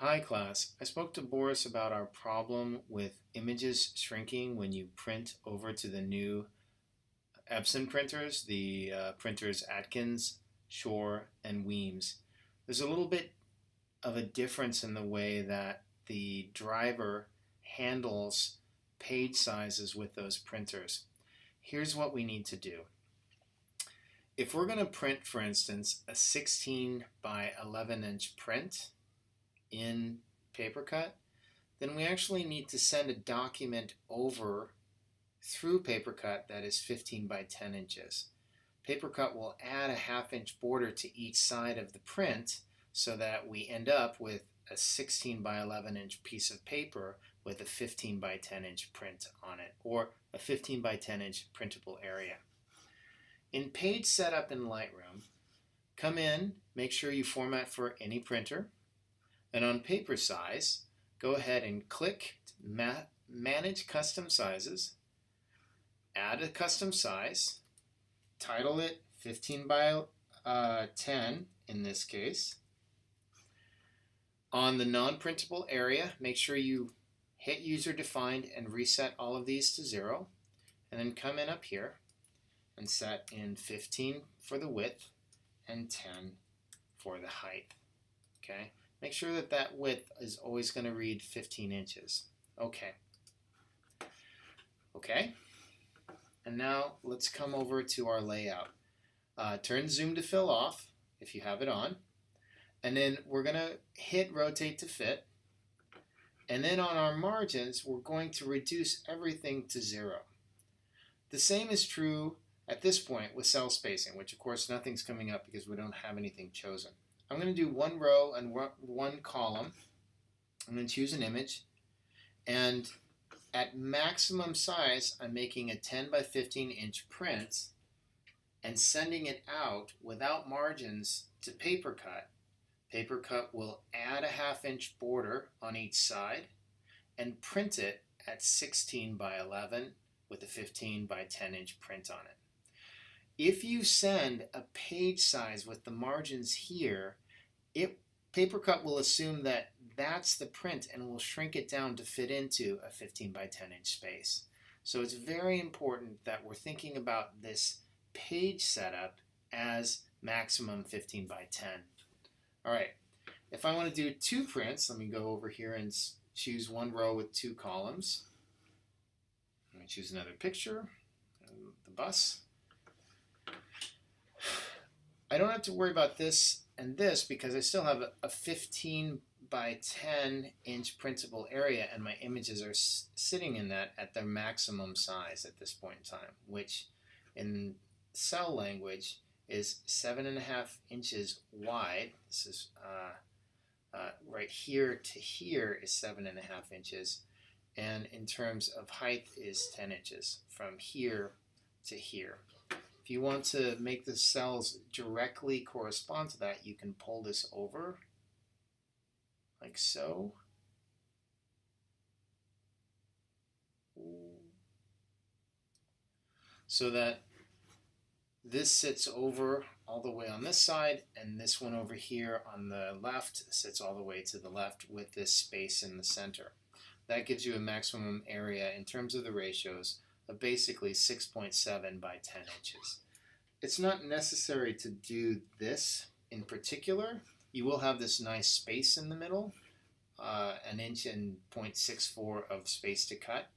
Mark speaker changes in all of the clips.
Speaker 1: Hi class, I spoke to Boris about our problem with images shrinking when you print over to the new Epson printers, the printers Atkins, Shore, and Weems. There's a little bit of a difference in the way that the driver handles page sizes with those printers. Here's what we need to do. If we're going to print, for instance, a 16 by 11 inch print in PaperCut, then we actually need to send a document over through PaperCut that is 15 by 10 inches. PaperCut will add a half-inch border to each side of the print so that we end up with a 16 by 11 inch piece of paper with a 15 by 10 inch print on it, or a 15 by 10 inch printable area. In Page Setup in Lightroom, come in, make sure you format for any printer, and on Paper Size, go ahead and click Manage Custom Sizes, add a custom size, title it 15 by 10 in this case. On the non-printable area, make sure you hit User Defined and reset all of these to 0, and then come in up here and set in 15 for the width and 10 for the height. Okay? Make sure that that width is always going to read 15 inches. Okay. Okay. And now let's come over to our layout. Turn Zoom to Fill off if you have it on. And then we're going to hit Rotate to Fit. And then on our margins, we're going to reduce everything to 0. The same is true at this point with cell spacing, which of course nothing's coming up because we don't have anything chosen. I'm going to do one row and one column. I'm going to choose an image, and at maximum size I'm making a 10 by 15 inch print and sending it out without margins to PaperCut. PaperCut will add a half-inch border on each side and print it at 16 by 11 with a 15 by 10 inch print on it. If you send a page size with the margins here, PaperCut will assume that that's the print and will shrink it down to fit into a 15 by 10 inch space. So it's very important that we're thinking about this page setup as maximum 15 by 10. All right, if I want to do 2 prints, let me go over here and choose one row with 2 columns. Let me choose another picture, the bus. I don't have to worry about this and this because I still have a 15 by 10 inch printable area, and my images are sitting in that at their maximum size at this point in time, which in cell language is 7.5 inches wide. This is right here to here is 7.5 inches, and in terms of height is 10 inches from here to here. If you want to make the cells directly correspond to that, you can pull this over like so. So that this sits over all the way on this side, and this one over here on the left sits all the way to the left with this space in the center. That gives you a maximum area in terms of the ratios of basically 6.7 by 10 inches. It's not necessary to do this in particular. You will have this nice space in the middle, 1 inch and 0.64 of space to cut.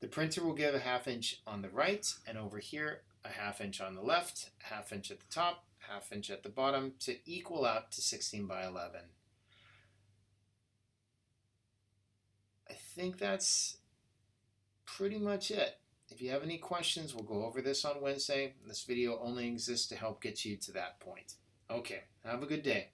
Speaker 1: The printer will give a ½ inch on the right, and over here a ½ inch on the left, ½ inch at the top, ½ inch at the bottom to equal out to 16 by 11. I think that's pretty much it. If you have any questions, we'll go over this on Wednesday. This video only exists to help get you to that point. Okay, have a good day.